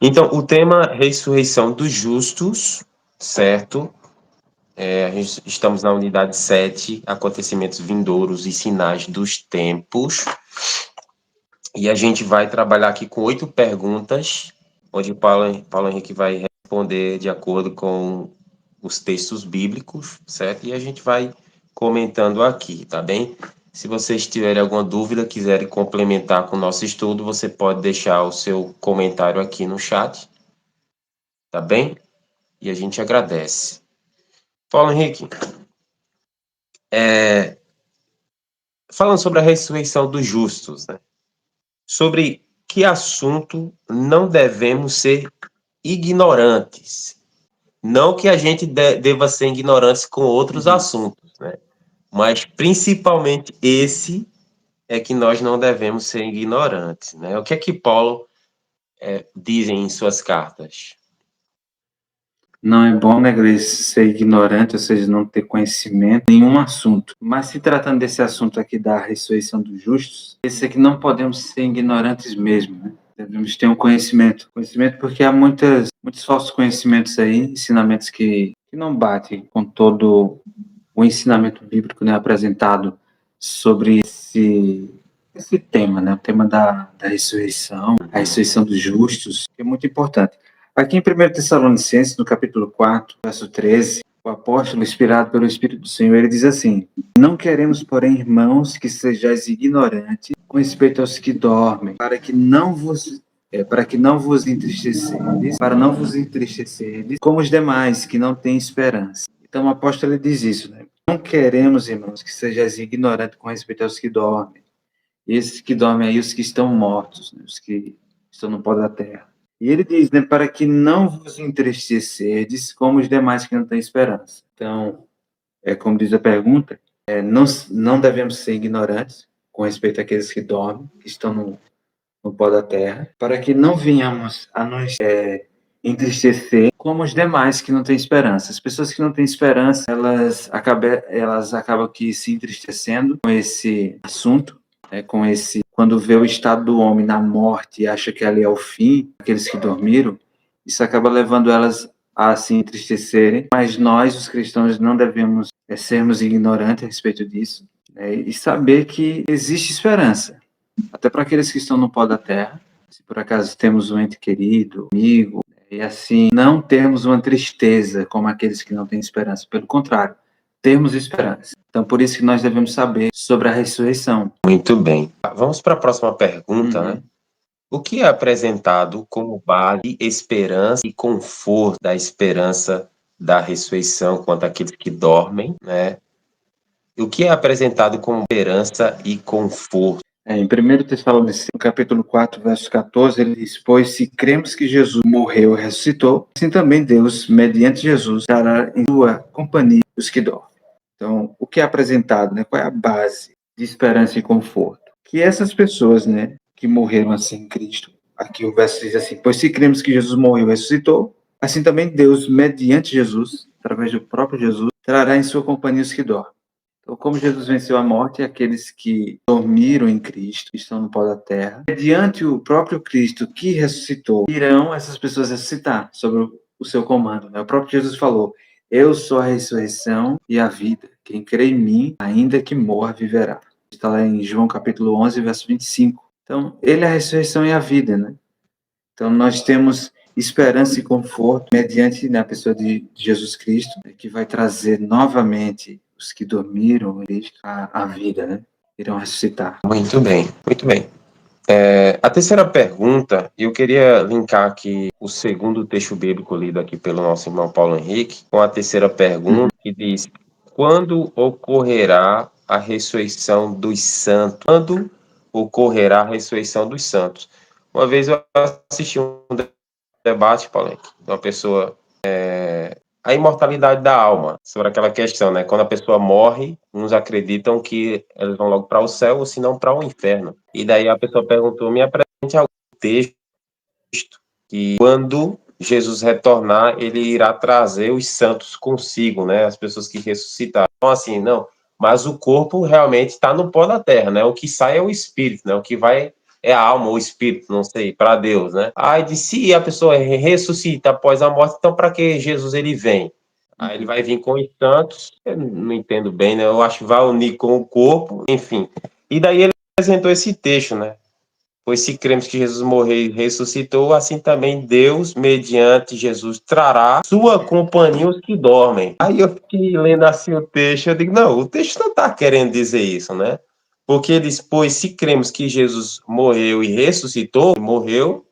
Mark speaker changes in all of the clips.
Speaker 1: Então, o tema ressurreição dos justos, certo? Estamos na unidade 7, acontecimentos vindouros e sinais dos tempos. E a gente vai trabalhar aqui com 8 perguntas, onde o Paulo Henrique vai responder de acordo com os textos bíblicos, certo? E a gente vai comentando aqui, tá bem? Se vocês tiverem alguma dúvida, quiserem complementar com o nosso estudo, você pode deixar o seu comentário aqui no chat, tá bem? E a gente agradece. Paulo Henrique, falando sobre a ressurreição dos justos, né? Sobre que assunto não devemos ser ignorantes. Não que a gente deva ser ignorantes com outros assuntos, né? Mas principalmente esse é que nós não devemos ser ignorantes, né? O que é que Paulo diz em suas cartas?
Speaker 2: Não é bom, né, Grace, ser ignorante, ou seja, não ter conhecimento em nenhum assunto. Mas se tratando desse assunto aqui da ressurreição dos justos, esse aqui não podemos ser ignorantes mesmo, né? Devemos ter um conhecimento. Conhecimento porque há muitos falsos conhecimentos aí, ensinamentos que não batem com todo o ensinamento bíblico, né, apresentado sobre esse tema, né, o tema da ressurreição, a ressurreição dos justos, que é muito importante. Aqui em 1 Tessalonicenses, no capítulo 4, verso 13, o apóstolo, inspirado pelo Espírito do Senhor, ele diz assim: não queremos, porém, irmãos, que sejais ignorantes com respeito aos que dormem, para que não vos entristecerdes, como os demais que não têm esperança. Então o apóstolo ele diz isso, né? Não queremos, irmãos, que sejais ignorantes com respeito aos que dormem. E esses que dormem aí, os que estão mortos, né? Os que estão no pó da terra. E ele diz, né, para que não vos entristecerdes como os demais que não têm esperança. Então, como diz a pergunta, não devemos ser ignorantes com respeito àqueles que dormem, que estão no pó da terra, para que não venhamos a nos entristecer como os demais que não têm esperança. As pessoas que não têm esperança, elas acabam que se entristecendo com esse assunto, quando vê o estado do homem na morte e acha que ali é o fim, aqueles que dormiram, isso acaba levando elas a se entristecerem, mas nós, os cristãos, não devemos sermos ignorantes a respeito disso, né, e saber que existe esperança, até para aqueles que estão no pó da terra, se por acaso temos um ente querido, amigo, e assim, não termos uma tristeza como aqueles que não têm esperança, pelo contrário, termos esperança. Então, por isso que nós devemos saber sobre a ressurreição.
Speaker 1: Muito bem. Vamos para a próxima pergunta, né? O que é apresentado como base, esperança e conforto da esperança da ressurreição quanto àqueles que dormem, né? O que é apresentado como esperança e conforto?
Speaker 2: Em 1 Tessalonicenses, no capítulo 4, verso 14, ele diz: pois se cremos que Jesus morreu e ressuscitou, assim também Deus, mediante Jesus, dará em sua companhia os que dormem. Então, o que é apresentado, né? Qual é a base de esperança e conforto? Que essas pessoas, né, que morreram assim em Cristo, aqui o verso diz assim: pois se cremos que Jesus morreu e ressuscitou, assim também Deus, mediante Jesus, através do próprio Jesus, trará em sua companhia os que dormem. Então, como Jesus venceu a morte, aqueles que dormiram em Cristo, que estão no pó da terra, mediante o próprio Cristo que ressuscitou, irão essas pessoas ressuscitar sobre o seu comando, né? O próprio Jesus falou: eu sou a ressurreição e a vida. Quem crê em mim, ainda que morra, viverá. Está lá em João capítulo 11, verso 25. Então, ele é a ressurreição e a vida, né? Então, nós temos esperança e conforto mediante a pessoa de Jesus Cristo, que vai trazer novamente os que dormiram em Cristo à vida, né? Irão ressuscitar.
Speaker 1: Muito bem, muito bem. A terceira pergunta, eu queria linkar aqui o segundo texto bíblico lido aqui pelo nosso irmão Paulo Henrique, com a terceira pergunta, que diz: quando ocorrerá a ressurreição dos santos? Quando ocorrerá a ressurreição dos santos? Uma vez eu assisti um debate, Paulo Henrique, de uma pessoa, a imortalidade da alma, sobre aquela questão, né? Quando a pessoa morre, uns acreditam que eles vão logo para o céu, ou se não para o inferno. E daí a pessoa perguntou: me apresente algum texto que, quando Jesus retornar, ele irá trazer os santos consigo, né? As pessoas que ressuscitaram. Então, assim, não. Mas o corpo realmente está no pó da terra, né? O que sai é o espírito, né? O que vai é a alma ou o espírito, não sei, para Deus, né? Aí se a pessoa ressuscita após a morte, então para que Jesus ele vem? Aí ele vai vir com os santos, eu não entendo bem, né? Eu acho que vai unir com o corpo, enfim. E daí ele apresentou esse texto, né? Pois se cremos que Jesus morreu e ressuscitou, assim também Deus, mediante Jesus, trará sua companhia os que dormem. Aí eu fiquei lendo assim o texto, eu digo, não, o texto não está querendo dizer isso, né? Porque ele diz, pois se cremos que Jesus morreu e ressuscitou, morreu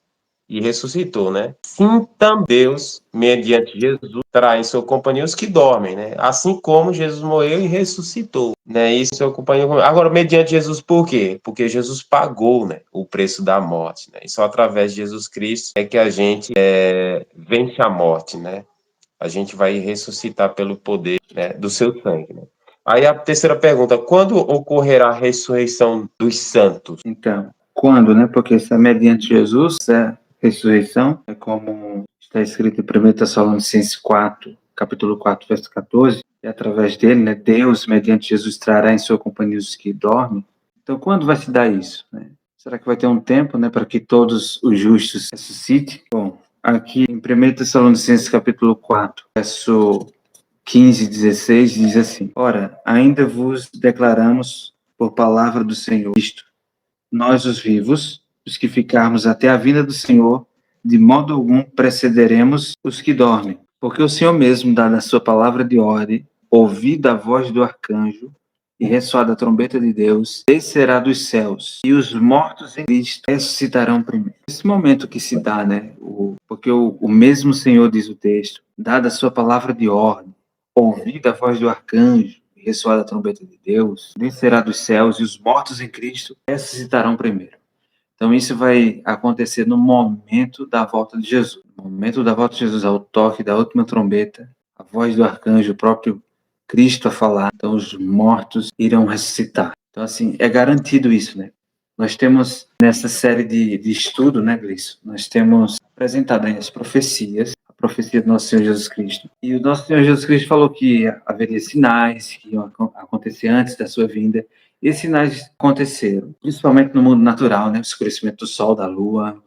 Speaker 1: e ressuscitou, né? Sim, também Deus, mediante Jesus, traz em sua companhia os que dormem, né? Assim como Jesus morreu e ressuscitou, né? Isso é companhia. Agora, mediante Jesus, por quê? Porque Jesus pagou, né, o preço da morte, né? E só através de Jesus Cristo é que a gente vence a morte, né? A gente vai ressuscitar pelo poder, né, do seu sangue, né? Aí a terceira pergunta, quando ocorrerá a ressurreição dos santos?
Speaker 2: Então, quando, né? Porque se é mediante Jesus, é ressurreição, é como está escrito em 1 Tessalonicenses 4, capítulo 4, verso 14, e através dele, né, Deus, mediante Jesus, trará em sua companhia os que dormem. Então, quando vai se dar isso, né? Será que vai ter um tempo, né, para que todos os justos ressuscitem? Bom, aqui em 1 Tessalonicenses, capítulo 4, verso 15 e 16, diz assim: Ora, ainda vos declaramos por palavra do Senhor isto, nós os vivos, os que ficarmos até a vinda do Senhor, de modo algum precederemos os que dormem. Porque o Senhor mesmo, dada a sua palavra de ordem, ouvida a voz do arcanjo e ressoada a trombeta de Deus, descerá dos céus, e os mortos em Cristo ressuscitarão primeiro. Esse momento que se dá, né? Porque o mesmo Senhor, diz o texto, dada a sua palavra de ordem, ouvida a voz do arcanjo, ressoada a trombeta de Deus, descerá dos céus, e os mortos em Cristo ressuscitarão primeiro. Então, isso vai acontecer no momento da volta de Jesus. No momento da volta de Jesus, ao toque da última trombeta, a voz do arcanjo, o próprio Cristo a falar, então os mortos irão ressuscitar. Então, assim, é garantido isso, né? Nós temos, nessa série de estudo, né, Gleison, nós temos apresentado aí as profecias, a profecia do nosso Senhor Jesus Cristo. E o nosso Senhor Jesus Cristo falou que haveria sinais que iam acontecer antes da sua vinda. E esses sinais aconteceram, principalmente no mundo natural, né? O escurecimento do sol, da lua.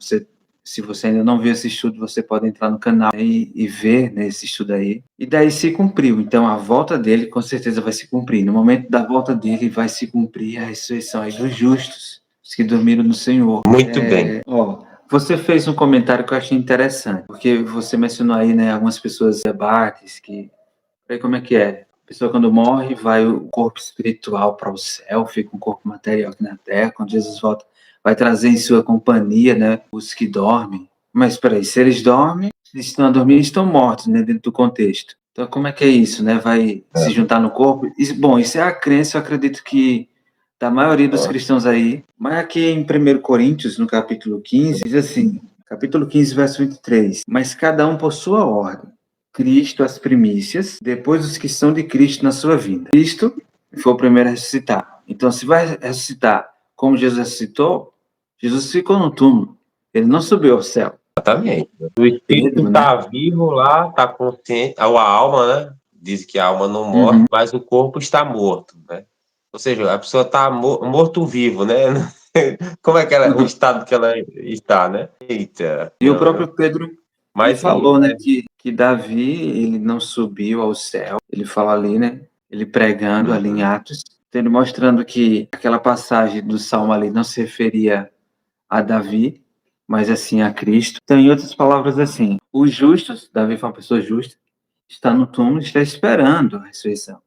Speaker 2: Se você ainda não viu esse estudo, você pode entrar no canal e ver, né, esse estudo aí. E daí se cumpriu. Então, a volta dele, com certeza, vai se cumprir. No momento da volta dele, vai se cumprir a ressurreição aí dos justos, os que dormiram no Senhor.
Speaker 1: Muito bem.
Speaker 2: Você fez um comentário que eu achei interessante, porque você mencionou aí, né, algumas pessoas debates que... Aí como é que é? A pessoa, quando morre, vai o corpo espiritual para o céu, fica um corpo material aqui na terra. Quando Jesus volta, vai trazer em sua companhia, né, os que dormem. Mas, espera aí, se eles dormem, se estão a dormir, eles estão mortos, né, dentro do contexto. Então, como é que é isso, né? Vai se juntar no corpo? Bom, isso é a crença, eu acredito que da maioria dos cristãos aí. Mas aqui em 1 Coríntios, no capítulo 15, diz assim, capítulo 15, verso 23, mas cada um por sua ordem. Cristo as primícias, depois os que são de Cristo na sua vinda. Cristo foi o primeiro a ressuscitar. Então, se vai ressuscitar como Jesus ressuscitou, Jesus ficou no túmulo. Ele não subiu ao céu.
Speaker 1: Exatamente. O espírito
Speaker 2: Pedro,
Speaker 1: está
Speaker 2: né?
Speaker 1: vivo lá, está consciente, a alma, né? Diz que a alma não morre, mas o corpo está morto, né? Ou seja, a pessoa está morto-vivo, né? Como é que ela, o estado que ela está, né? Eita.
Speaker 2: E o próprio Pedro, ele
Speaker 1: Mas sim,
Speaker 2: falou, né, que Davi, ele não subiu ao céu. Ele fala ali, né, ele pregando ali em Atos, ele mostrando que aquela passagem do Salmo ali não se referia a Davi, mas assim a Cristo. Então, em outras palavras, assim, os justos, Davi foi uma pessoa justa, está no túmulo, está esperando a ressurreição.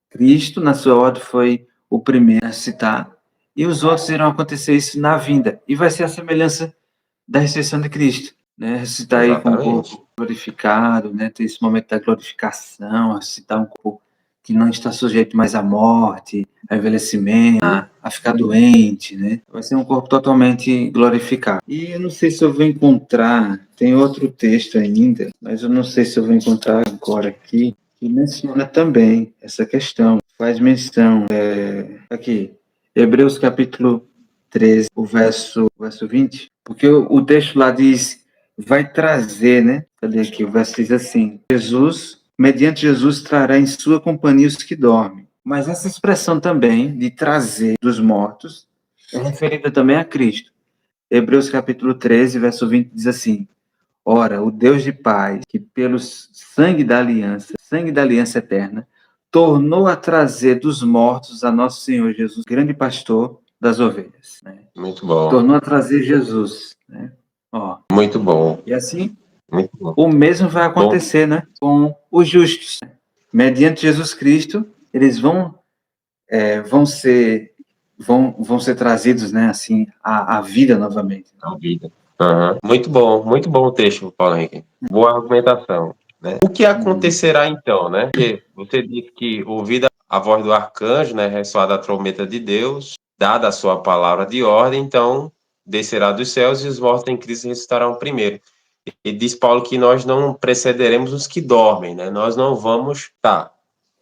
Speaker 2: Cristo, na sua ordem, foi o primeiro a citar, e os outros irão acontecer isso na vinda. E vai ser a semelhança da ressurreição de Cristo, né? Ressuscitar aí com o
Speaker 1: exatamente.
Speaker 2: corpo glorificado, né? Ter esse momento da glorificação, ressuscitar um corpo que não está sujeito mais à morte, ao envelhecimento, a ficar doente, né? Vai ser um corpo totalmente glorificado. E eu não sei se eu vou encontrar, tem outro texto ainda, mas eu não sei se eu vou encontrar agora aqui, que menciona também essa questão. Faz menção, aqui, Hebreus capítulo 13, o verso 20, porque o texto lá diz, vai trazer, né? Cadê aqui? O verso diz assim, mediante Jesus trará em sua companhia os que dormem. Mas essa expressão também de trazer dos mortos é referida também a Cristo. Hebreus capítulo 13, verso 20 diz assim: ora, o Deus de paz, que pelo sangue da aliança eterna, tornou a trazer dos mortos a nosso Senhor Jesus, grande pastor das ovelhas. Né?
Speaker 1: Muito bom.
Speaker 2: Tornou a trazer Jesus. Né? Ó,
Speaker 1: Muito bom.
Speaker 2: e assim,
Speaker 1: Muito bom.
Speaker 2: o mesmo vai acontecer, né, com os justos. Mediante Jesus Cristo, eles vão ser trazidos, né, assim, à vida novamente.
Speaker 1: A vida. Uhum. Muito bom o texto, Paulo Henrique. Boa argumentação. Né? O que acontecerá então, né? Porque você disse que ouvida a voz do arcanjo, né, ressoada a trombeta de Deus, dada a sua palavra de ordem, então descerá dos céus e os mortos em Cristo ressuscitarão primeiro. E diz Paulo que nós não precederemos os que dormem, né? Nós não vamos, tá,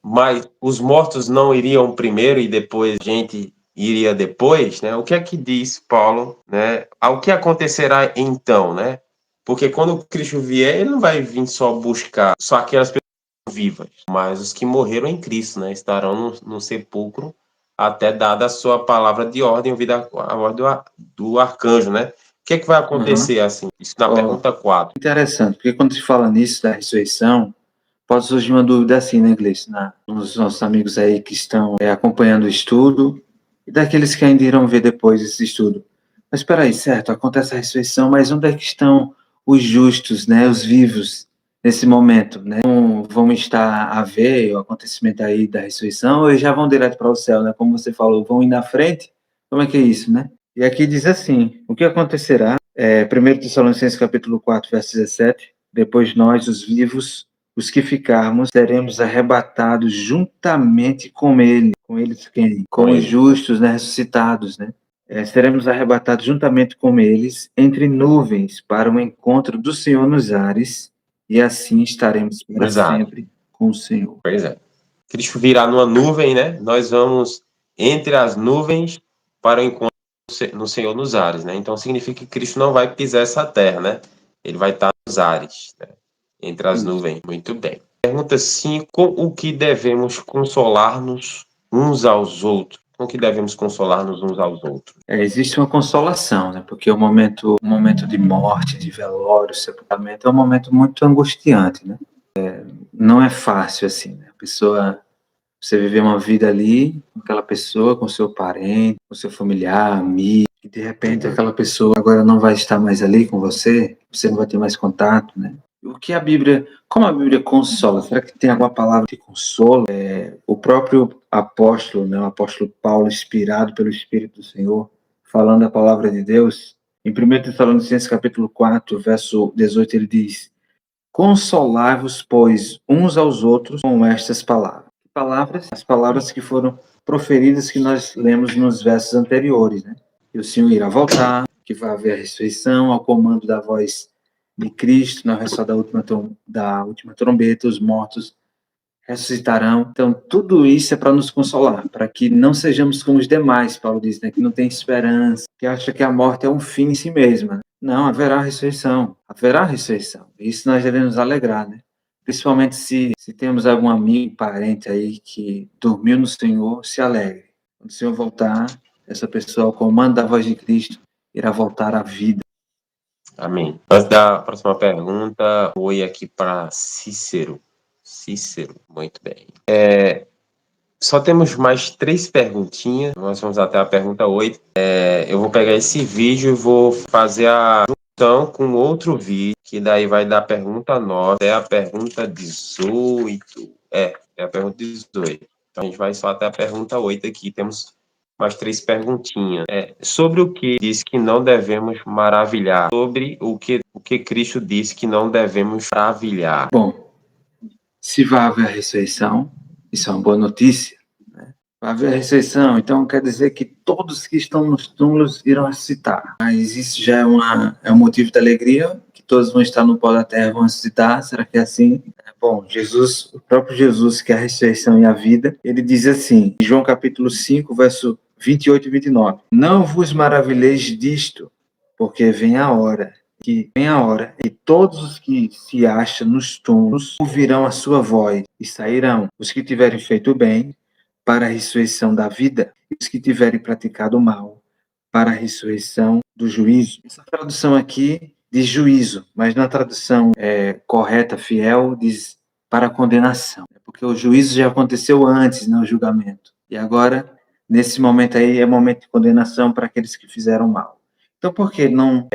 Speaker 1: mas os mortos não iriam primeiro e depois a gente iria depois, né? O que é que diz Paulo, né? Ao que acontecerá então, né? Porque quando Cristo vier, ele não vai vir só buscar só aquelas pessoas vivas, mas os que morreram em Cristo, né? Estarão no sepulcro até dada a sua palavra de ordem, ouvida a voz do arcanjo, né? O que é que vai acontecer assim? Isso na pergunta 4.
Speaker 2: Interessante, porque quando se fala nisso da ressurreição, pode surgir uma dúvida assim, né, Gleice? Nos nossos amigos aí que estão acompanhando o estudo e daqueles que ainda irão ver depois esse estudo. Mas espera aí, certo, acontece a ressurreição, mas onde é que estão os justos, né, os vivos nesse momento, né? Vão estar a ver o acontecimento aí da ressurreição ou eles já vão direto para o céu, né? Como você falou, vão ir na frente? Como é que é isso, né? E aqui diz assim, o que acontecerá, 1 Tessalonicenses capítulo 4, verso 17, depois nós, os vivos, os que ficarmos, seremos arrebatados juntamente com ele. Com eles quem? Com os justos, né, ressuscitados, né? Seremos arrebatados juntamente com eles entre nuvens para o encontro do Senhor nos ares e assim estaremos para sempre com o Senhor.
Speaker 1: Pois é. Cristo virá numa nuvem, né? Nós vamos entre as nuvens para o encontro no Senhor nos ares, né? Então significa que Cristo não vai pisar essa terra, né? Ele vai estar nos ares, né? Entre as nuvens. Muito bem. Pergunta 5. Com o que devemos consolar-nos uns aos outros? Com o que devemos consolar-nos uns aos outros?
Speaker 2: Existe uma consolação, né? Porque o momento de morte, de velório, sepultamento, é um momento muito angustiante, né? Não é fácil, assim, né? A pessoa, você viver uma vida ali com aquela pessoa, com seu parente, com seu familiar, amigo, e de repente aquela pessoa agora não vai estar mais ali com você não vai ter mais contato, né? O que a Bíblia, como a Bíblia consola? Será que tem alguma palavra que consola? O próprio apóstolo, né, o apóstolo Paulo, inspirado pelo Espírito do Senhor, falando a palavra de Deus, em 1 Tessalonicenses capítulo 4, verso 18, ele diz: consolai-vos, pois, uns aos outros com estas palavras. As palavras que foram proferidas que nós lemos nos versos anteriores, né? Que o Senhor irá voltar, que vai haver a ressurreição, ao comando da voz de Cristo, na ressoar da última trombeta, os mortos ressuscitarão. Então, tudo isso é para nos consolar, para que não sejamos como os demais, Paulo diz, né? Que não tem esperança, que acha que a morte é um fim em si mesma. Né? Não, haverá ressurreição. Haverá ressurreição. Isso nós devemos alegrar, né? Principalmente se temos algum amigo, parente aí que dormiu no Senhor, se alegre. Quando o Senhor voltar, essa pessoa, ao comando da voz de Cristo, irá voltar à vida.
Speaker 1: Amém. Antes da próxima pergunta, oi aqui para Cícero. Cícero, muito bem. Só temos mais 3 perguntinhas. Nós vamos até a pergunta 8. Eu vou pegar esse vídeo e vou fazer a junção com outro vídeo, que daí vai dar a pergunta 9 até a pergunta 18. É a pergunta 18. Então a gente vai só até a pergunta 8 aqui. Temos mais 3 perguntinhas. Sobre o que diz que não devemos maravilhar. Sobre o que Cristo disse que não devemos maravilhar.
Speaker 2: Bom, se vai haver a ressurreição, isso é uma boa notícia. Né? Vai haver a ressurreição, então quer dizer que todos que estão nos túmulos irão ressuscitar. Mas isso já é um motivo de alegria, que todos vão estar no pó da terra e vão ressuscitar. Será que é assim? Bom, Jesus, o próprio Jesus, que é a ressurreição e a vida, ele diz assim, em João capítulo 5, verso 28 e 29. Não vos maravilheis disto, porque vem a hora e todos os que se acham nos túmulos ouvirão a sua voz e sairão, os que tiverem feito bem para a ressurreição da vida e os que tiverem praticado o mal para a ressurreição do juízo. Essa tradução aqui diz juízo, mas na tradução correta, fiel, diz para a condenação. Porque o juízo já aconteceu antes, né, o julgamento. E agora, nesse momento aí, é momento de condenação para aqueles que fizeram mal. Então, por que não,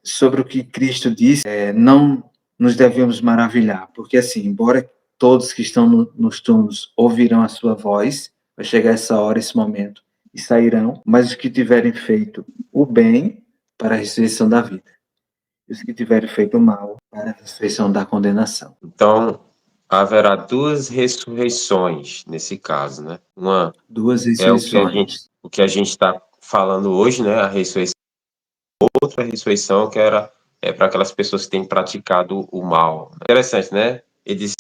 Speaker 2: sobre o que Cristo disse, não nos devemos maravilhar? Porque, assim, embora todos que estão nos túmulos ouvirão a sua voz, vai chegar essa hora, esse momento, e sairão, mas os que tiverem feito o bem, para a ressurreição da vida. E os que tiverem feito o mal, para a ressurreição da condenação.
Speaker 1: Então, haverá duas ressurreições nesse caso, né? Uma
Speaker 2: Duas
Speaker 1: é
Speaker 2: ressurreições.
Speaker 1: o que a gente está falando hoje, né? A ressurreição. Outra ressurreição que é para aquelas pessoas que têm praticado o mal. Interessante, né? Ele diz,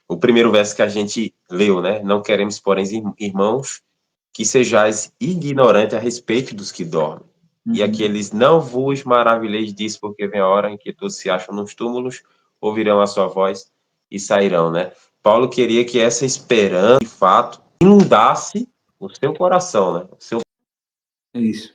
Speaker 1: o primeiro verso que a gente leu, né? Não queremos, porém, irmãos, que sejais ignorantes a respeito dos que dormem. E aqueles não vos maravilheis disso, porque vem a hora em que todos se acham nos túmulos, ouvirão a sua voz e sairão, né? Paulo queria que essa esperança, de fato, inundasse o seu coração, né? O seu
Speaker 2: Isso.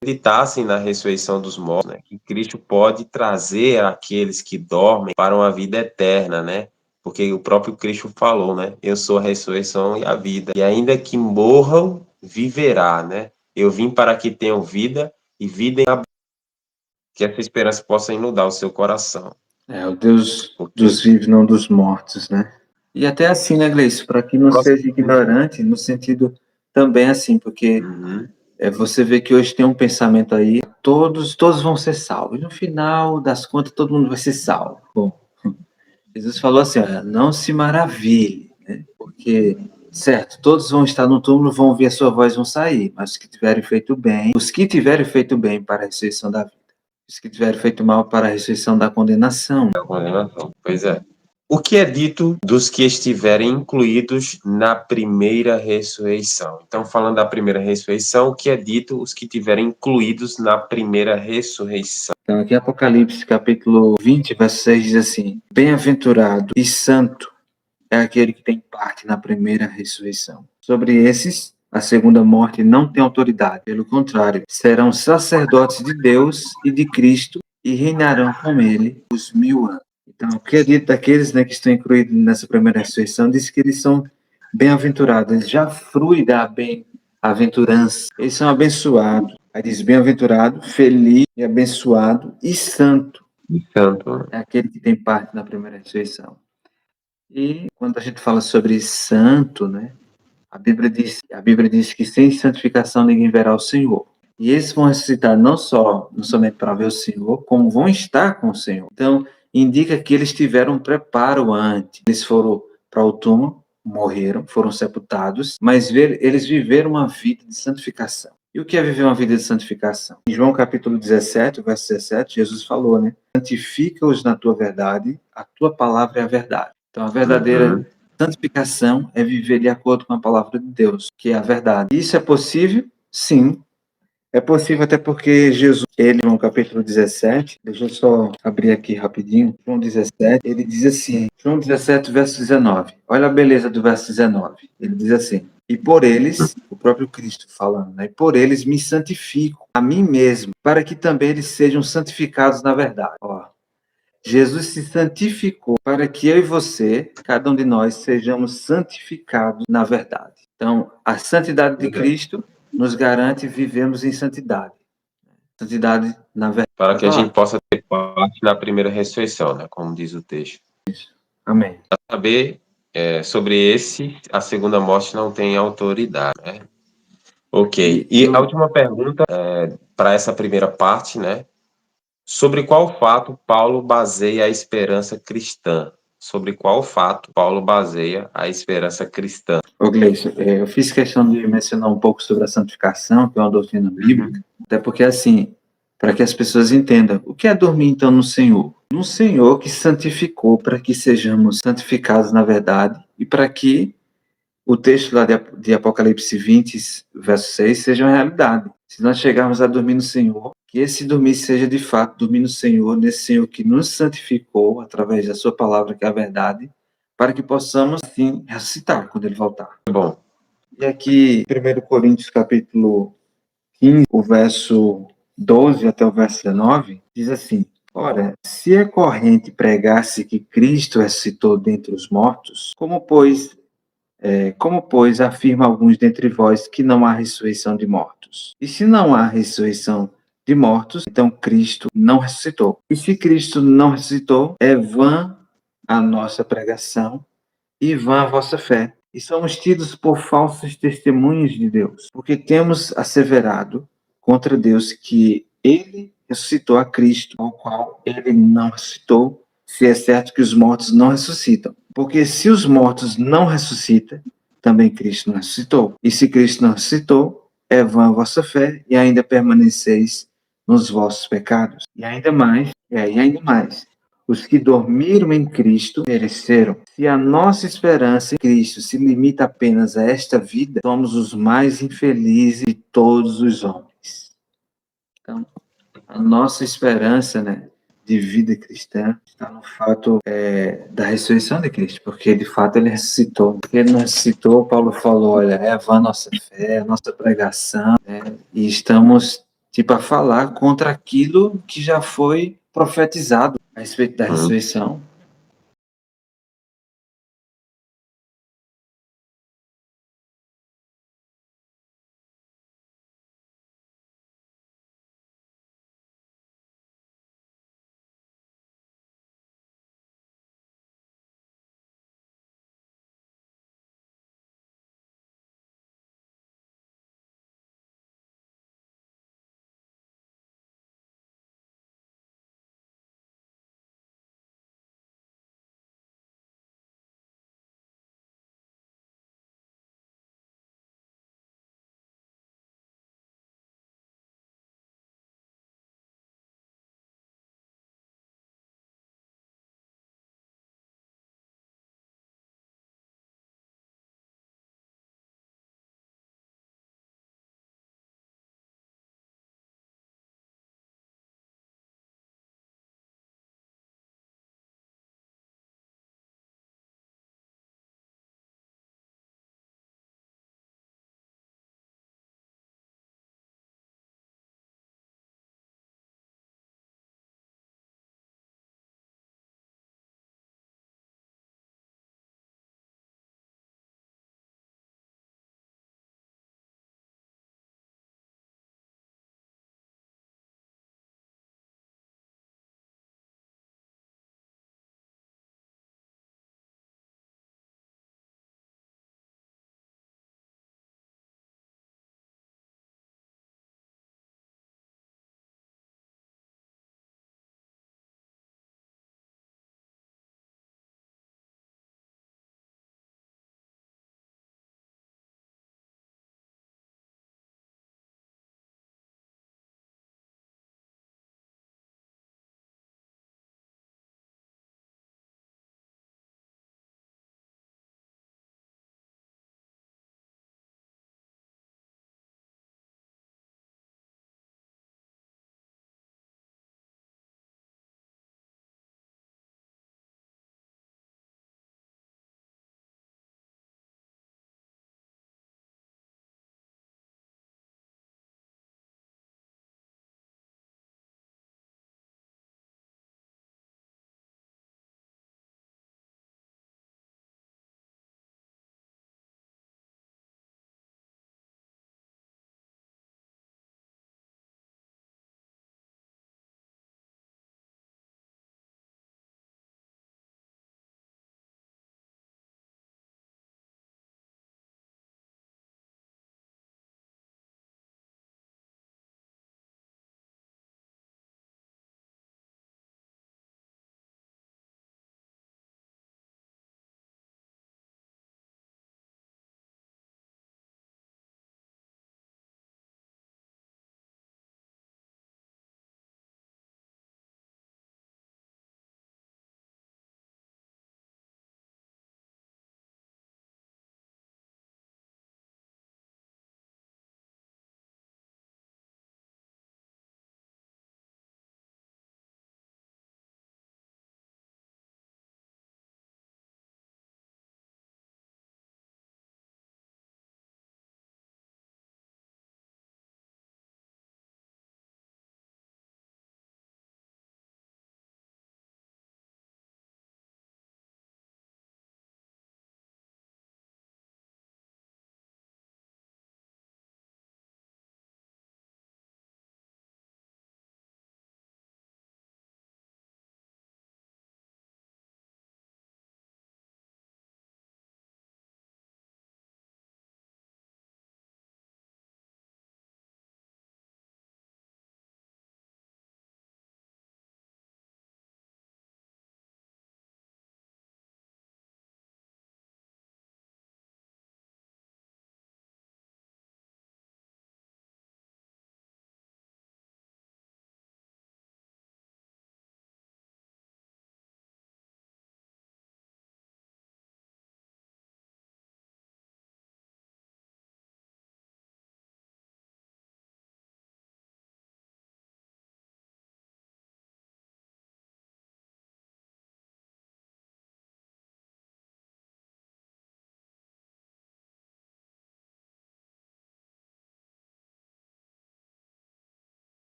Speaker 1: acreditassem na ressurreição dos mortos, né? Que Cristo pode trazer aqueles que dormem para uma vida eterna, né? Porque o próprio Cristo falou, né? Eu sou a ressurreição e a vida. E ainda que morram, viverá, né? Eu vim para que tenham vida e vida em abundância. Que essa esperança possa inundar o seu coração.
Speaker 2: É o Deus dos vivos, não dos mortos, né? E até assim, né, Gleice? Para que não seja ignorante, no sentido também assim, porque você vê que hoje tem um pensamento aí, todos vão ser salvos. E no final das contas, todo mundo vai ser salvo. Bom, Jesus falou assim, olha, não se maravilhe, né? Porque, certo, todos vão estar no túmulo, vão ouvir a sua voz, vão sair, mas os que tiverem feito bem para a ressurreição da vida, os que tiverem feito mal para a ressurreição da condenação.
Speaker 1: Pois é. O que é dito dos que estiverem incluídos na primeira ressurreição? Então, falando da primeira ressurreição, o que é dito os que estiverem incluídos na primeira ressurreição?
Speaker 2: Então, aqui em Apocalipse, capítulo 20, verso 6, diz assim, bem-aventurado e santo é aquele que tem parte na primeira ressurreição. Sobre esses, a segunda morte não tem autoridade. Pelo contrário, serão sacerdotes de Deus e de Cristo e reinarão com ele os 1000 anos. Então, o que é dito daqueles, né, que estão incluídos nessa primeira ressurreição, diz que eles são bem-aventurados, eles já fruem da bem-aventurança, eles são abençoados. Aí diz bem-aventurado, feliz e abençoado e santo.
Speaker 1: E santo.
Speaker 2: É aquele que tem parte na primeira ressurreição. E quando a gente fala sobre santo, né, a Bíblia diz que sem santificação ninguém verá o Senhor. E eles vão ressuscitar não somente para ver o Senhor, como vão estar com o Senhor. Então, indica que eles tiveram um preparo antes. Eles foram para o túmulo, morreram, foram sepultados, mas eles viveram uma vida de santificação. E o que é viver uma vida de santificação? Em João capítulo 17, verso 17, Jesus falou, né? Santifica-os na tua verdade, a tua palavra é a verdade. Então, a verdadeira santificação é viver de acordo com a palavra de Deus, que é a verdade. Isso é possível? Sim. É possível até porque Jesus, João capítulo 17, deixa eu só abrir aqui rapidinho, João 17, ele diz assim, João 17, verso 19, olha a beleza do verso 19, ele diz assim, e por eles, o próprio Cristo falando, né, e por eles me santifico a mim mesmo, para que também eles sejam santificados na verdade. Ó, Jesus se santificou para que eu e você, cada um de nós, sejamos santificados na verdade. Então, a santidade de Cristo nos garante vivemos em santidade. Santidade na verdade.
Speaker 1: Para que a gente possa ter parte na primeira ressurreição, né? Como diz o texto.
Speaker 2: Amém.
Speaker 1: Para saber sobre esse, a segunda morte não tem autoridade, né? Ok. E a última pergunta para essa primeira parte, né? Sobre qual fato Paulo baseia a esperança cristã? Sobre qual fato Paulo baseia a esperança cristã?
Speaker 2: Ô, Gleice, eu fiz questão de mencionar um pouco sobre a santificação, que é uma doutrina bíblica, até porque, assim, para que as pessoas entendam, o que é dormir, então, no Senhor? No Senhor que santificou para que sejamos santificados na verdade e para que o texto lá de Apocalipse 20, verso 6, seja uma realidade. Se nós chegarmos a dormir no Senhor, que esse dormir seja de fato dormir no Senhor, nesse Senhor que nos santificou através da sua palavra, que é a verdade, para que possamos, assim, ressuscitar quando ele voltar.
Speaker 1: Bom.
Speaker 2: E aqui, 1 Coríntios, capítulo 15, o verso 12 até o verso 19, diz assim: ora, se é corrente pregar-se que Cristo ressuscitou dentre os mortos, como, pois, afirma alguns dentre vós que não há ressurreição de mortos? E se não há ressurreição de mortos, então Cristo não ressuscitou. E se Cristo não ressuscitou, é vã a nossa pregação e vã a vossa fé. E somos tidos por falsos testemunhos de Deus, porque temos asseverado contra Deus que ele ressuscitou a Cristo, ao qual ele não ressuscitou, se é certo que os mortos não ressuscitam. Porque se os mortos não ressuscitam, também Cristo não ressuscitou. E se Cristo não ressuscitou, é vã a vossa fé e ainda permaneceis nos vossos pecados. E ainda mais, os que dormiram em Cristo pereceram. Se a nossa esperança em Cristo se limita apenas a esta vida, somos os mais infelizes de todos os homens. Então, a nossa esperança, né, de vida cristã está no fato da ressurreição de Cristo, porque de fato ele ressuscitou. Porque ele não ressuscitou, Paulo falou: olha, é vã a nossa fé, a nossa pregação, né, e estamos tipo a falar contra aquilo que já foi profetizado a respeito da ressurreição.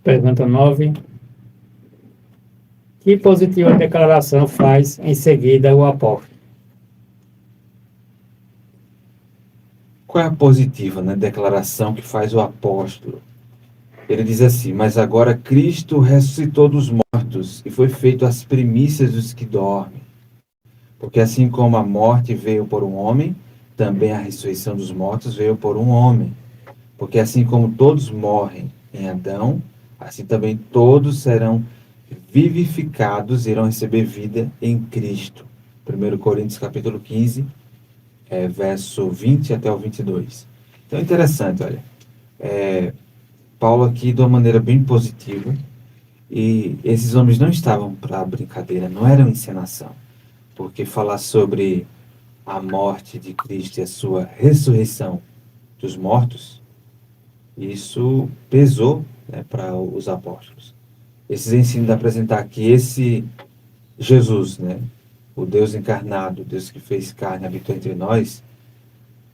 Speaker 3: Pergunta 9. Que positiva declaração faz em seguida o apóstolo?
Speaker 2: Qual é a positiva, né, declaração que faz o apóstolo? Ele diz assim: mas agora Cristo ressuscitou dos mortos e foi feito as primícias dos que dormem. Porque assim como a morte veio por um homem, também a ressurreição dos mortos veio por um homem. Porque assim como todos morrem em Adão, assim também todos serão vivificados e irão receber vida em Cristo. 1 Coríntios capítulo 15, verso 20 até o 22. Então é interessante, olha. Paulo aqui de uma maneira bem positiva, e esses homens não estavam para brincadeira, não era uma encenação, porque falar sobre a morte de Cristo e a sua ressurreição dos mortos, isso pesou, né, para os apóstolos. Esses ensinos de apresentar que esse Jesus, né, o Deus encarnado, o Deus que fez carne, habitou entre nós,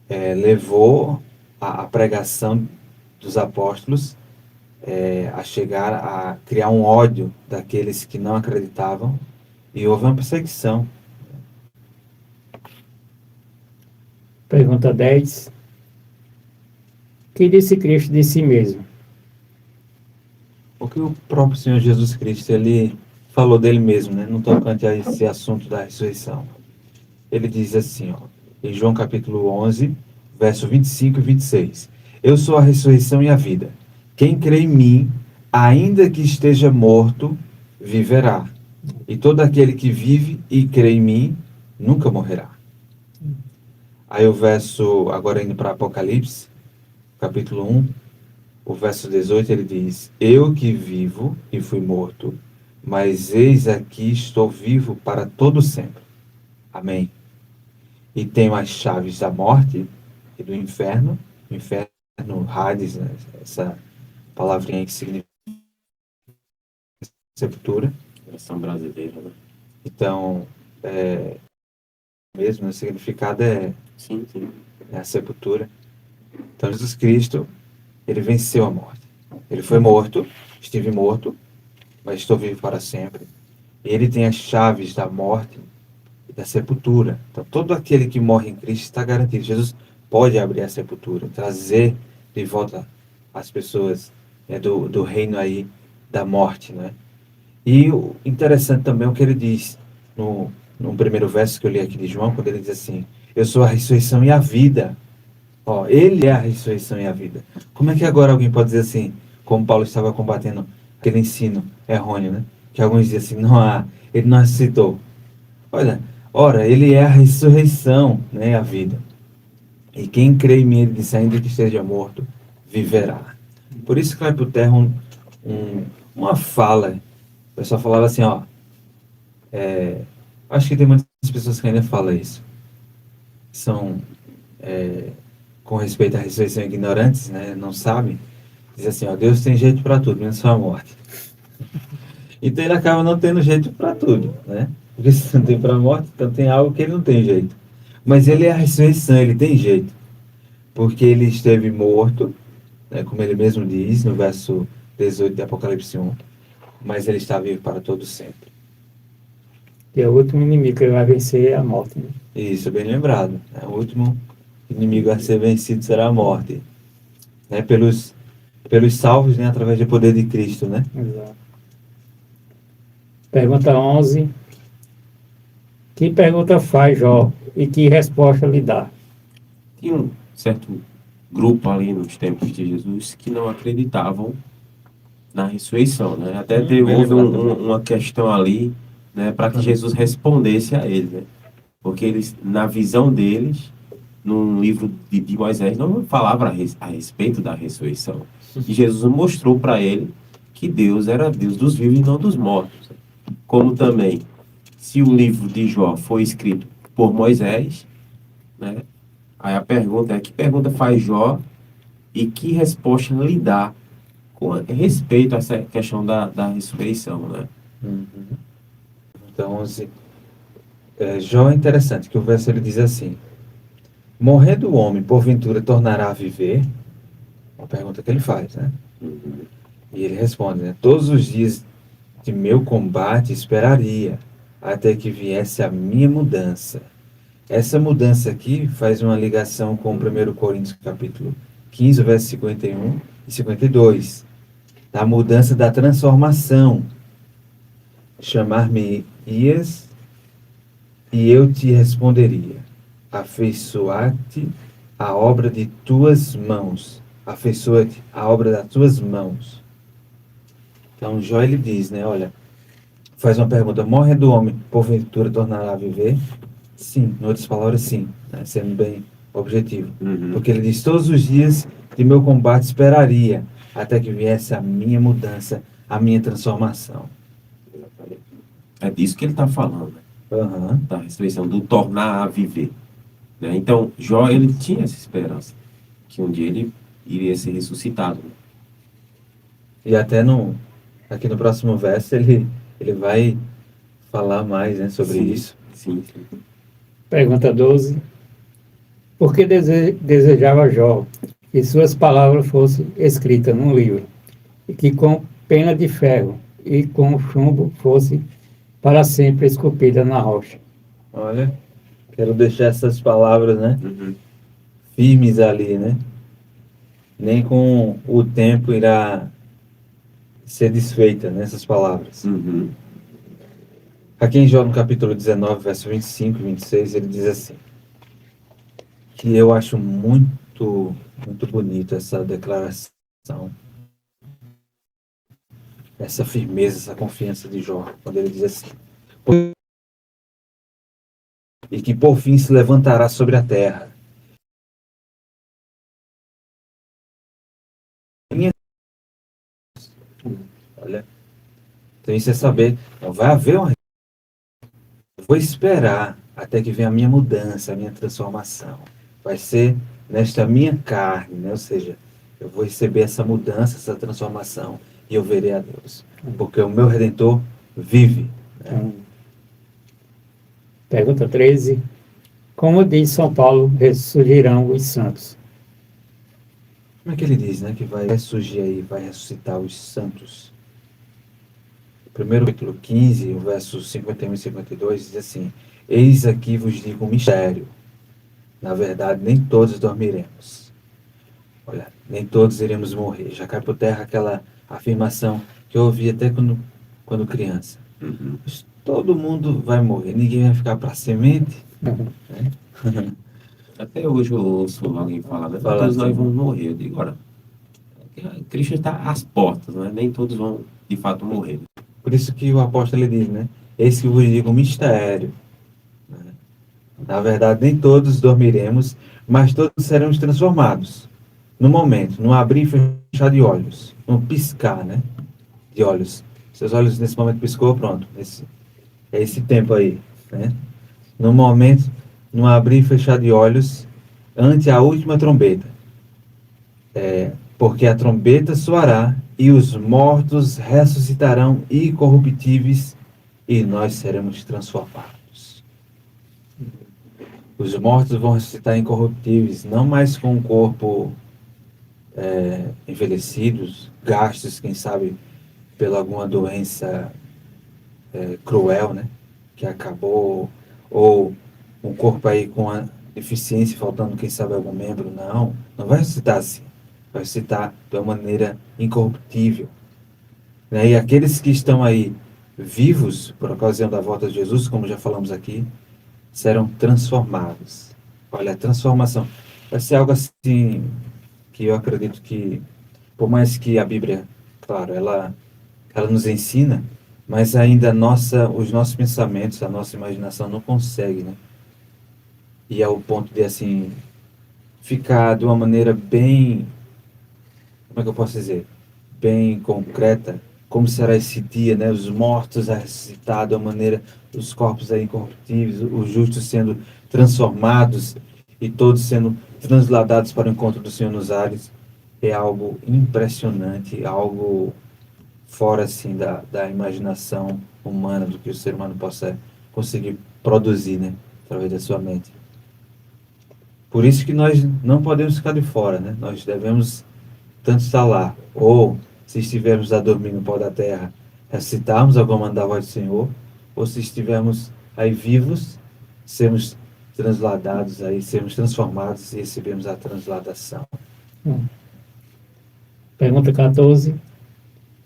Speaker 2: levou a pregação dos apóstolos a chegar a criar um ódio daqueles que não acreditavam, e houve uma perseguição.
Speaker 3: Pergunta 10. Que disse Cristo de si mesmo?
Speaker 2: Porque o próprio Senhor Jesus Cristo, ele falou dele mesmo, né, no tocante a esse assunto da ressurreição. Ele diz assim, ó, em João capítulo 11, verso 25 e 26. Eu sou a ressurreição e a vida. Quem crê em mim, ainda que esteja morto, viverá. E todo aquele que vive e crê em mim, nunca morrerá. Aí o verso, agora indo para Apocalipse, capítulo 1, o verso 18, ele diz: eu que vivo e fui morto, mas eis aqui estou vivo para todo sempre. Amém. E tenho as chaves da morte e do inferno, Hades, né? Essa palavrinha que significa sepultura.
Speaker 1: Versão brasileira, né?
Speaker 2: Então, mesmo, o significado
Speaker 1: Sim.
Speaker 2: é a sepultura. Então, Jesus Cristo, ele venceu a morte. Ele foi morto, estive morto, mas estou vivo para sempre. Ele tem as chaves da morte e da sepultura. Então, todo aquele que morre em Cristo está garantido. Jesus pode abrir a sepultura, trazer de volta as pessoas, do reino aí da morte, né? E o interessante também é o que ele diz no primeiro verso que eu li aqui de João, quando ele diz assim: eu sou a ressurreição e a vida. Ó, ele é a ressurreição e a vida. Como é que agora alguém pode dizer assim, como Paulo estava combatendo aquele ensino errôneo, né? Que alguns dizem assim: não, ele não ressuscitou. Olha, ora, ele é a ressurreição, né, a vida. E quem crê em mim, ele disse, ainda que esteja morto, viverá. Por isso que vai para o terra uma fala. O pessoal falava assim, ó, acho que tem muitas pessoas que ainda falam isso. São, com respeito à ressurreição, ignorantes, né, não sabem. Diz assim, ó, Deus tem jeito para tudo, menos sua morte. Então ele acaba não tendo jeito para tudo, né? Porque se não tem para a morte, então tem algo que ele não tem jeito. Mas ele é a ressurreição, ele tem jeito. Porque ele esteve morto, né, como ele mesmo diz no verso 18 de Apocalipse 1, mas ele está vivo para todo sempre.
Speaker 3: E o último inimigo que ele vai vencer é a morte, né?
Speaker 2: Isso, bem lembrado. O último inimigo a ser vencido será a morte. Né, pelos salvos, né, através do poder de Cristo, né?
Speaker 3: Exato. Pergunta 11. Que pergunta faz Jó e que resposta lhe dá?
Speaker 1: Tinha um certo grupo ali nos tempos de Jesus que não acreditavam na ressurreição, né? Até houve uma questão ali, né, para que Jesus respondesse a eles, né? Porque eles, na visão deles, no livro de Moisés, não falava a respeito da ressurreição. E Jesus mostrou para ele que Deus era Deus dos vivos e não dos mortos. Como também, se o livro de Jó foi escrito por Moisés, né? Aí a pergunta é, que pergunta faz Jó e que resposta lhe dá com respeito a essa questão da ressurreição, né?
Speaker 2: Uhum. Então, 11. Jó é interessante, que o verso ele diz assim: morrendo o homem, porventura, tornará a viver? Uma pergunta que ele faz, né?
Speaker 1: Uhum.
Speaker 2: E ele responde, né? Todos os dias de meu combate esperaria até que viesse a minha mudança. Essa mudança aqui faz uma ligação com 1 Coríntios capítulo 15, versos 51 e 52. A mudança da transformação. Chamar-me-ias e eu te responderia. Afeiçoar-te a obra de tuas mãos. Afeiçoa-te a obra das tuas mãos. Então Jó ele diz, né? Olha, faz uma pergunta: morre do homem, porventura tornará a viver? Sim, em outras palavras, sim, né? Sendo bem objetivo. Porque ele diz: todos os dias de meu combate esperaria até que viesse a minha mudança, a minha transformação.
Speaker 4: É disso que ele está falando, né?
Speaker 2: Aham.
Speaker 4: Da ressurreição, do tornar a viver. Né? Então, Jó, ele tinha essa esperança, que um dia ele iria ser ressuscitado. Né?
Speaker 2: E até aqui no próximo verso ele vai falar mais, né, sobre
Speaker 4: Sim,
Speaker 2: isso.
Speaker 4: Sim.
Speaker 3: Pergunta 12. Por que desejava Jó que suas palavras fossem escritas num livro, e que com pena de ferro e com chumbo fosse para sempre esculpida na rocha?
Speaker 2: Olha, quero deixar essas palavras, né,
Speaker 4: Uhum.
Speaker 2: firmes ali, né? Nem com o tempo irá ser desfeita nessas palavras.
Speaker 4: Uhum.
Speaker 2: Aqui em Jó, no capítulo 19, verso 25 e 26, ele diz assim, que eu acho muito, muito bonito essa declaração, essa firmeza, essa confiança de Jó, quando ele diz assim: e que por fim se levantará sobre a terra. Olha, então isso é saber, não vai haver uma... Eu vou esperar até que venha a minha mudança, a minha transformação. Vai ser nesta minha carne, né? Ou seja, eu vou receber essa mudança, essa transformação, e eu verei a Deus. Porque o meu Redentor vive.
Speaker 3: Então, pergunta 13. Como diz São Paulo, ressurgirão os santos?
Speaker 2: Como é que ele diz, né? Que vai surgir aí, vai ressuscitar os santos. Primeiro capítulo 15, o verso 51 e 52, diz assim: eis aqui vos digo um mistério. Na verdade, nem todos dormiremos. Olha, nem todos iremos morrer. Já cai por terra aquela afirmação que eu ouvi até quando criança.
Speaker 4: Uhum.
Speaker 2: Mas todo mundo vai morrer, ninguém vai ficar para semente.
Speaker 4: Até hoje eu ouço alguém falar, né?
Speaker 2: Fala
Speaker 4: Todos
Speaker 2: assim.
Speaker 4: nós vamos morrer. Eu digo, agora, Cristo está às portas, né? Nem todos vão, de fato, morrer.
Speaker 2: Por isso que o apóstolo ele diz, né? Eis que vos digo um mistério. Na verdade, nem todos dormiremos, mas todos seremos transformados. No momento, no abrir e fechar de olhos, no piscar, né? De olhos. Seus olhos nesse momento piscou, pronto. É esse tempo aí, né? No momento, no abrir e fechar de olhos, ante a última trombeta. Porque a trombeta soará e os mortos ressuscitarão incorruptíveis e nós seremos transformados. Os mortos vão ressuscitar incorruptíveis, não mais com o corpo envelhecidos, gastos, quem sabe, pela alguma doença cruel, né? Que acabou, ou um corpo aí com a deficiência, faltando, quem sabe, algum membro. Não vai ressuscitar assim. Vai ressuscitar de uma maneira incorruptível. Né? E aqueles que estão aí vivos, por ocasião da volta de Jesus, como já falamos aqui, serão transformados. Olha, a transformação vai ser algo assim que eu acredito que, por mais que a Bíblia, claro, ela nos ensina, mas ainda os nossos pensamentos, a nossa imaginação não consegue, né? E ao ponto de, assim, ficar de uma maneira bem, como é que eu posso dizer? Bem concreta, como será esse dia, né? Os mortos a ressuscitar de uma maneira, os corpos aí incorruptíveis, os justos sendo transformados e todos sendo transladados para o encontro do Senhor nos ares. É algo impressionante, algo fora assim da imaginação humana, do que o ser humano possa conseguir produzir, né, através da sua mente. Por isso que nós não podemos ficar de fora, né? Nós devemos tanto estar lá ou se estivermos a dormir no pó da terra, ressuscitarmos ao comando da voz do Senhor, ou se estivermos aí vivos, sermos transladados aí, sermos transformados e recebemos a transladação.
Speaker 3: Pergunta 14.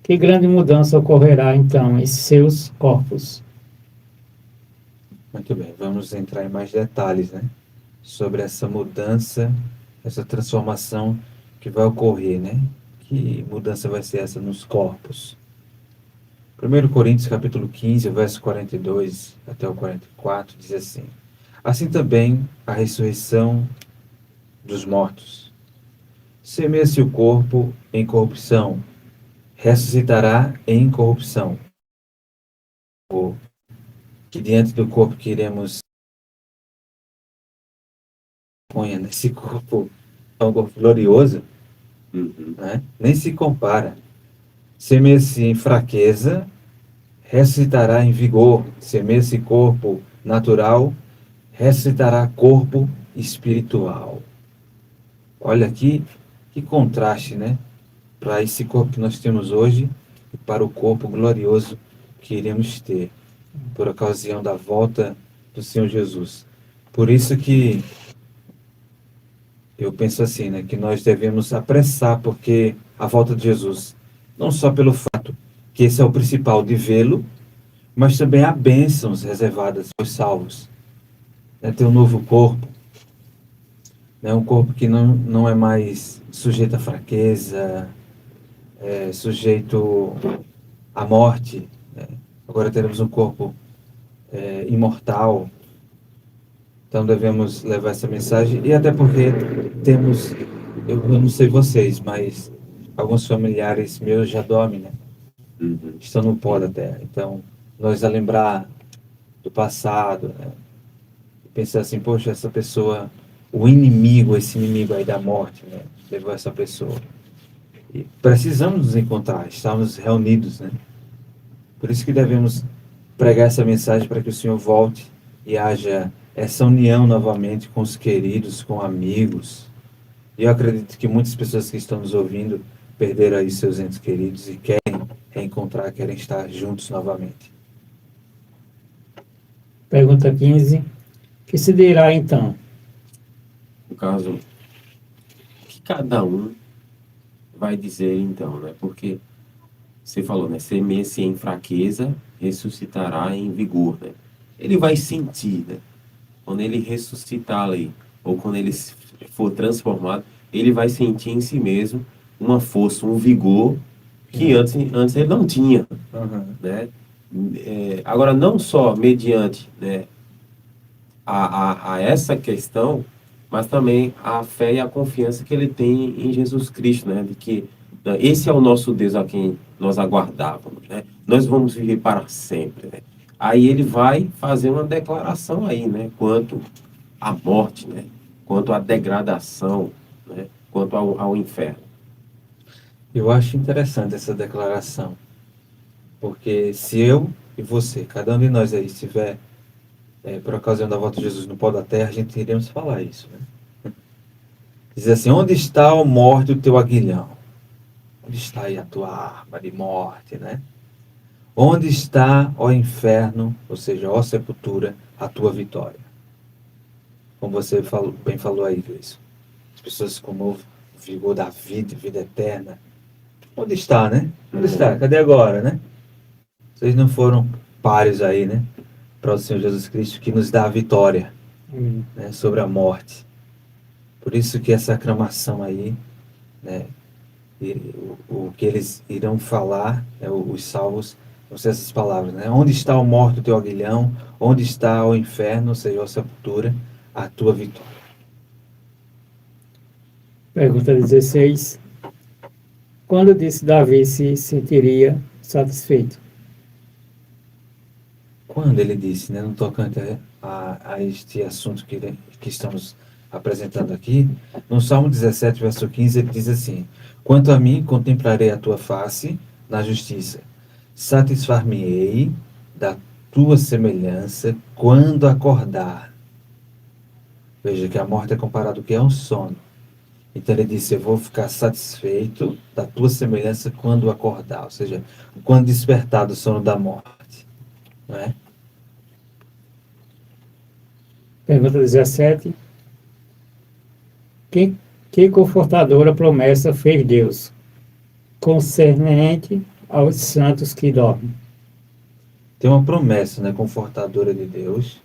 Speaker 3: Que grande mudança ocorrerá então em seus corpos?
Speaker 2: Muito bem, vamos entrar em mais detalhes, né? Sobre essa mudança, essa transformação que vai ocorrer, né? Que mudança vai ser essa nos corpos? 1 Coríntios capítulo 15, verso 42 até o 44, diz assim: Assim também a ressurreição dos mortos. Semeia-se o corpo em corrupção, ressuscitará em incorrupção. Que diante do corpo que iremos ponha nesse corpo, é um corpo glorioso, né? Nem se compara. Semeia-se em fraqueza, ressuscitará em vigor. Semeia-se corpo natural, ressuscitará corpo espiritual. Olha aqui que contraste, né? Para esse corpo que nós temos hoje e para o corpo glorioso que iremos ter por ocasião da volta do Senhor Jesus. Por isso que eu penso assim, né, que nós devemos apressar porque a volta de Jesus, não só pelo fato que esse é o principal de vê-lo, mas também há bênçãos reservadas aos salvos. Né, ter um novo corpo, né, um corpo que não é mais sujeito à fraqueza, sujeito à morte. Né? Agora teremos um corpo imortal. Então devemos levar essa mensagem, e até porque temos, eu não sei vocês, mas alguns familiares meus já dormem, né? Estão no pó da terra. Então, nós a lembrar do passado, né? E pensar assim, poxa, essa pessoa, o inimigo, esse inimigo aí da morte, né? Levou essa pessoa. E precisamos nos encontrar, estamos reunidos, né? Por isso que devemos pregar essa mensagem para que o Senhor volte e haja essa união novamente com os queridos, com amigos. E eu acredito que muitas pessoas que estão nos ouvindo perderam aí seus entes queridos e querem reencontrar, querem estar juntos novamente.
Speaker 3: Pergunta 15. Que se dirá então?
Speaker 4: No caso, que cada um vai dizer então, né? Porque você falou, né? Semeia-se em fraqueza, ressuscitará em vigor, né? Ele vai sentir, né? Quando ele ressuscitar ali, ou quando ele for transformado, ele vai sentir em si mesmo uma força, um vigor que antes ele não tinha, né? Agora, não só mediante, né, a essa questão, mas também a fé e a confiança que ele tem em Jesus Cristo, né? De que esse é o nosso Deus a quem nós aguardávamos, né? Nós vamos viver para sempre, né? Aí ele vai fazer uma declaração aí, né? Quanto à morte, né? Quanto à degradação, né? Quanto ao inferno.
Speaker 2: Eu acho interessante essa declaração, porque se eu e você, cada um de nós aí estiver por ocasião da volta de Jesus no pó da terra, a gente iremos falar isso, né? Diz assim: onde está, ó morte, o teu aguilhão? Onde está aí a tua arma de morte, né? Onde está, ó inferno, ou seja, ó sepultura, a tua vitória? Como você bem falou aí, Gleison. As pessoas com o novo vigor da vida eterna. Onde está, né? Onde está? Cadê agora, né? Vocês não foram páreos aí, né? Para o Senhor Jesus Cristo, que nos dá a vitória, né, sobre a morte. Por isso que essa aclamação aí, né, o que eles irão falar, né, os salvos, vão ser essas palavras, né? Onde está o morto, o teu aguilhão? Onde está o inferno, ou seja, a sepultura, a tua vitória?
Speaker 3: Pergunta 16. Quando disse Davi se sentiria satisfeito?
Speaker 2: Quando ele disse, né, no tocante a este assunto que estamos apresentando aqui, no Salmo 17, verso 15, ele diz assim: quanto a mim, contemplarei a tua face na justiça, satisfar-me-ei da tua semelhança quando acordar. Veja que a morte é comparada ao que é um sono. Então ele disse, eu vou ficar satisfeito da tua semelhança quando acordar, ou seja, quando despertar do sono da morte. Não é?
Speaker 3: Pergunta 17. Que confortadora promessa fez Deus, concernente aos santos que dormem?
Speaker 2: Tem uma promessa, né, confortadora de Deus,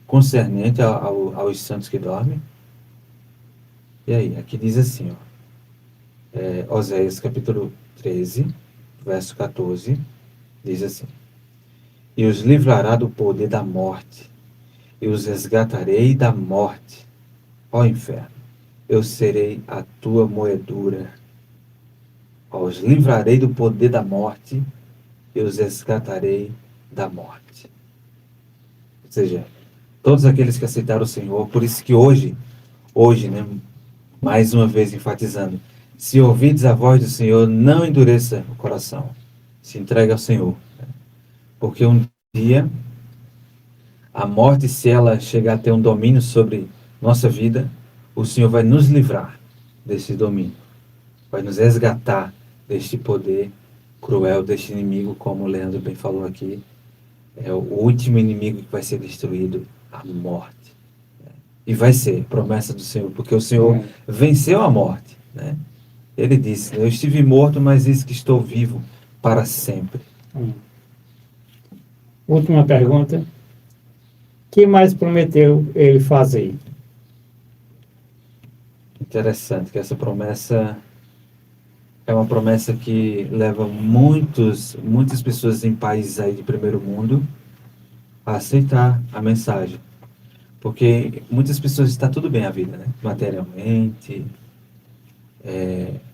Speaker 2: concernente aos santos que dormem. E aí, aqui diz assim, ó, Oséias capítulo 13, verso 14, diz assim: E os livrará do poder da morte, e os resgatarei da morte. Ó inferno, eu serei a tua moedura. Ó, os livrarei do poder da morte, e os resgatarei da morte. Ou seja, todos aqueles que aceitaram o Senhor, por isso que hoje, né, mais uma vez enfatizando, se ouvides a voz do Senhor, não endureça o coração, se entregue ao Senhor, porque um dia a morte, se ela chegar a ter um domínio sobre nossa vida, o Senhor vai nos livrar desse domínio, vai nos resgatar deste poder cruel, deste inimigo, como o Leandro bem falou aqui, é o último inimigo que vai ser destruído, a morte. E vai ser promessa do Senhor, porque o Senhor venceu a morte, né? Ele disse, eu estive morto, mas eis que estou vivo para sempre.
Speaker 3: Última pergunta. Que mais prometeu ele fazer?
Speaker 2: Interessante que essa promessa é uma promessa que leva muitas pessoas em países aí de primeiro mundo a aceitar a mensagem. Porque muitas pessoas está tudo bem a vida, né? Materialmente,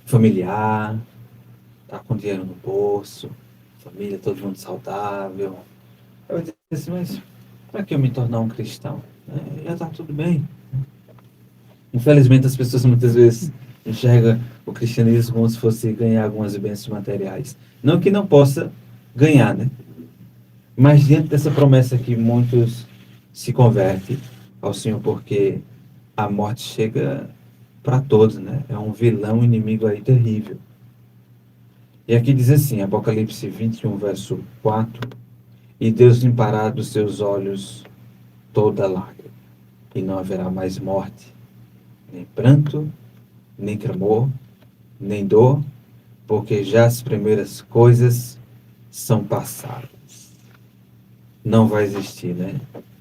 Speaker 2: familiar, tá com dinheiro no bolso, família, todo mundo saudável. Eu disse assim, mas para que eu me tornar um cristão? Já está tudo bem. Infelizmente as pessoas muitas vezes enxergam o cristianismo como se fosse ganhar algumas bênçãos materiais. Não que não possa ganhar, né? Mas diante dessa promessa que muitos se convertem ao Senhor, porque a morte chega para todos, né? É um vilão inimigo aí terrível. E aqui diz assim, Apocalipse 21, verso 4, e Deus limpará dos seus olhos toda lágrima, e não haverá mais morte, nem pranto, nem clamor, nem dor, porque já as primeiras coisas são passadas. Não vai existir, né?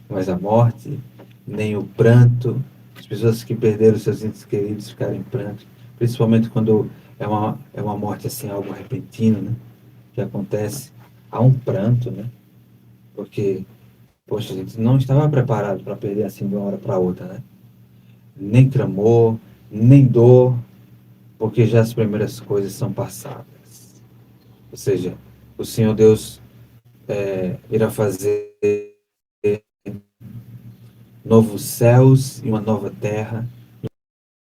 Speaker 2: Mas a morte, nem o pranto, as pessoas que perderam seus entes queridos ficarem em pranto, principalmente quando é uma morte assim, algo repentino, né? Que acontece, há um pranto, né? Porque, poxa, a gente não estava preparado para perder assim de uma hora para outra, né? Nem clamor, nem dor, porque já as primeiras coisas são passadas. Ou seja, o Senhor Deus irá fazer novos céus e uma nova terra.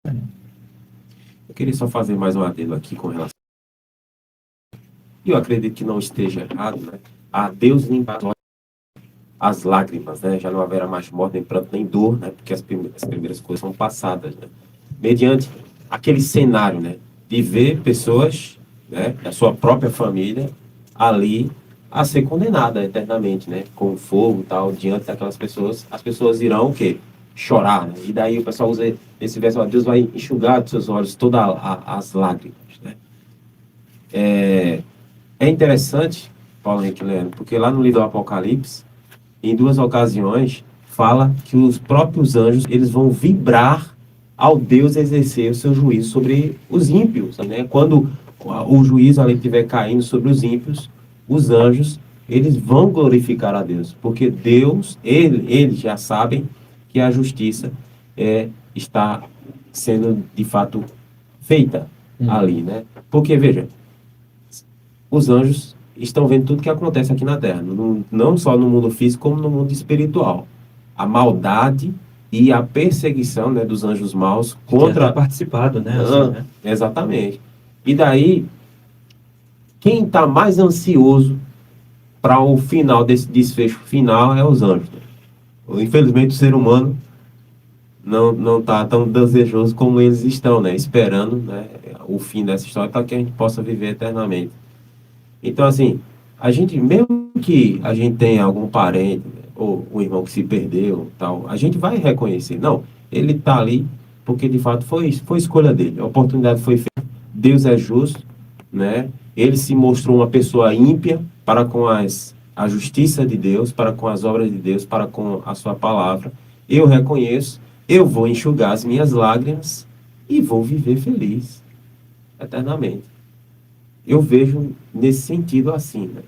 Speaker 4: Eu queria só fazer mais um adendo aqui com relação. E eu acredito que não esteja errado, né? A Deus limpar as lágrimas, né? Já não haverá mais morte, nem pranto, nem dor, né? Porque as primeiras coisas são passadas, né? Mediante aquele cenário, né? De ver pessoas, né? Da sua própria família ali a ser condenada eternamente, né? Com fogo e tal, diante daquelas pessoas, as pessoas irão o quê? Chorar, né? E daí o pessoal usa esse verso, ó, Deus vai enxugar dos seus olhos todas as lágrimas, né? É interessante, Paulo Henrique Leandro, porque lá no livro do Apocalipse, em duas ocasiões, fala que os próprios anjos, eles vão vibrar ao Deus exercer o seu juízo sobre os ímpios, né? Quando o juízo ali estiver caindo sobre os ímpios, os anjos, eles vão glorificar a Deus, porque Deus, eles já sabem que a justiça está sendo, de fato, feita ali, né? Porque, veja, os anjos estão vendo tudo que acontece aqui na Terra, não só no mundo físico, como no mundo espiritual. A maldade e a perseguição, né, dos anjos maus contra...
Speaker 2: Que participado, né? Assim, né?
Speaker 4: Exatamente. E daí, quem está mais ansioso para o final desse desfecho final é os anjos. Né? Infelizmente, o ser humano não tá tão desejoso como eles estão, né? Esperando, né, o fim dessa história para que a gente possa viver eternamente. Então, assim, a gente, mesmo que a gente tenha algum parente, né, ou um irmão que se perdeu, tal, a gente vai reconhecer. Não, ele está ali porque, de fato, foi escolha dele. A oportunidade foi feita. Deus é justo, né? Ele se mostrou uma pessoa ímpia para com a justiça de Deus, para com as obras de Deus, para com a sua palavra. Eu reconheço, eu vou enxugar as minhas lágrimas e vou viver feliz eternamente. Eu vejo nesse sentido assim, né?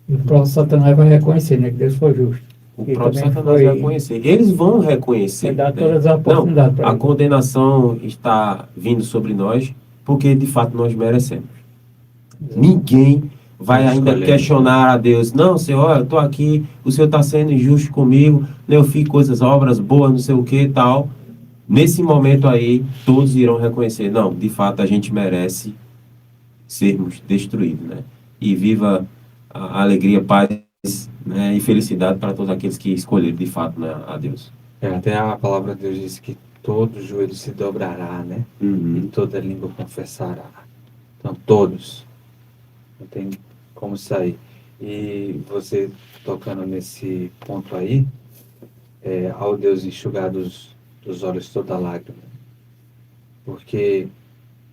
Speaker 3: E o próprio Satanás vai reconhecer, né, que Deus foi justo.
Speaker 4: O
Speaker 3: E
Speaker 4: próprio
Speaker 3: também
Speaker 4: Satanás vai conhecer. Eles vão reconhecer.
Speaker 3: vai dar
Speaker 4: Né?
Speaker 3: todas as oportunidades para
Speaker 4: A
Speaker 3: ele.
Speaker 4: condenação está vindo sobre nós porque, de fato, nós merecemos. Ninguém vai
Speaker 2: Nós
Speaker 4: ainda
Speaker 2: escolhemos,
Speaker 4: questionar a Deus. Não, Senhor, eu estou aqui, o Senhor está sendo injusto comigo, né, eu fiz coisas, obras boas, não sei o que e tal. Nesse momento aí, todos irão reconhecer. Não, de fato, a gente merece sermos destruídos, né? E viva a alegria, paz, né, e felicidade para todos aqueles que escolheram, de fato, né, a Deus.
Speaker 2: Até a palavra de Deus diz que todo joelho se dobrará, né? E toda língua confessará. Então, todos. Não tem como sair. E você tocando nesse ponto aí, ao Deus enxugar dos olhos toda lágrima. Porque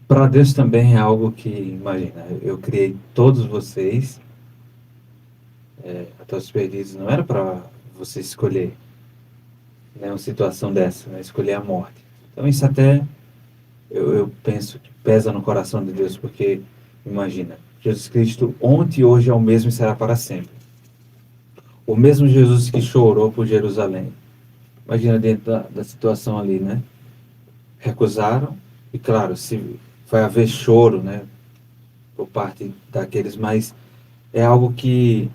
Speaker 2: para Deus também é algo que, imagina, eu criei todos vocês, até os perdidos, não era para você escolher, né, uma situação dessa, né, escolher a morte. Então isso até, eu penso que pesa no coração de Deus, porque, imagina, Jesus Cristo ontem, hoje é o mesmo e será para sempre. O mesmo Jesus que chorou por Jerusalém. Imagina dentro da situação ali, né? Recusaram, e claro, se vai haver choro, né? Por parte daqueles, mas é algo que,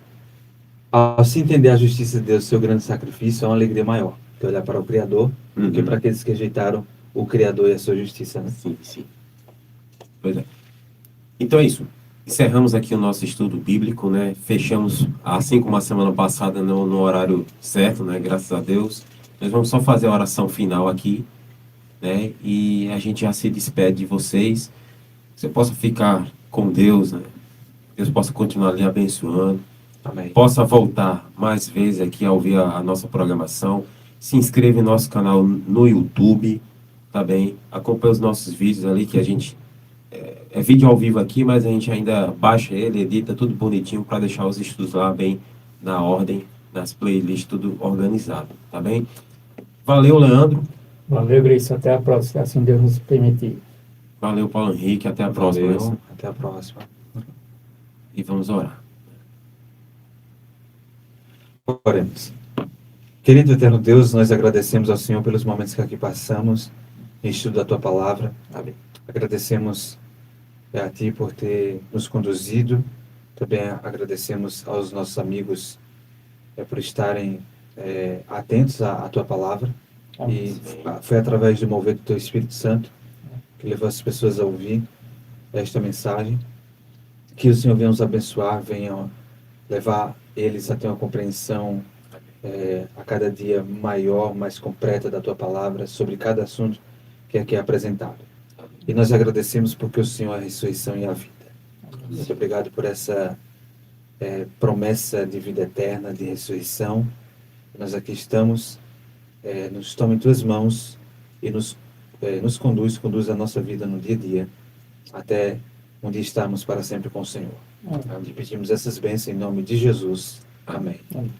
Speaker 2: ao se entender a justiça de Deus, seu grande sacrifício, é uma alegria maior, que olhar para o Criador, do que para aqueles que rejeitaram o Criador e a sua justiça, né?
Speaker 4: Sim, sim. Pois é. Então é isso. Encerramos aqui o nosso estudo bíblico, né? Fechamos, assim como a semana passada, no horário certo, né? Graças a Deus. Nós vamos só fazer a oração final aqui, né? E a gente já se despede de vocês. Você possa ficar com Deus, né? Deus possa continuar lhe abençoando.
Speaker 2: Amém.
Speaker 4: Possa voltar mais vezes aqui a ouvir a nossa programação. Se inscreva em nosso canal no YouTube, tá bem? Acompanhe os nossos vídeos ali, que a gente... É vídeo ao vivo aqui, mas a gente ainda baixa ele, edita tudo bonitinho para deixar os estudos lá bem na ordem, nas playlists, tudo organizado, tá bem? Valeu, Leandro.
Speaker 3: Valeu, Gleice. Até a próxima, assim Deus nos permitir.
Speaker 4: Valeu, Paulo Henrique. Até a próxima.
Speaker 2: Valeu, até a próxima.
Speaker 4: E vamos orar.
Speaker 2: Oremos. Querido eterno Deus, nós agradecemos ao Senhor pelos momentos que aqui passamos em estudo da Tua Palavra. Amém. Agradecemos a Ti por ter nos conduzido. Também agradecemos aos nossos amigos por estarem atentos à Tua Palavra. E foi através do mover do Teu Espírito Santo que levou as pessoas a ouvir esta mensagem. Que o Senhor venha nos abençoar, venha levar eles a ter uma compreensão a cada dia maior, mais completa da Tua Palavra, sobre cada assunto que aqui é apresentado. E nós agradecemos porque o Senhor é a ressurreição e a vida. Muito obrigado por essa promessa de vida eterna, de ressurreição. Nós aqui estamos, nos toma em Tuas mãos e nos conduz a nossa vida no dia a dia, até onde estamos para sempre com o Senhor. Te pedimos essas bênçãos em nome de Jesus. Amém.
Speaker 3: Amém.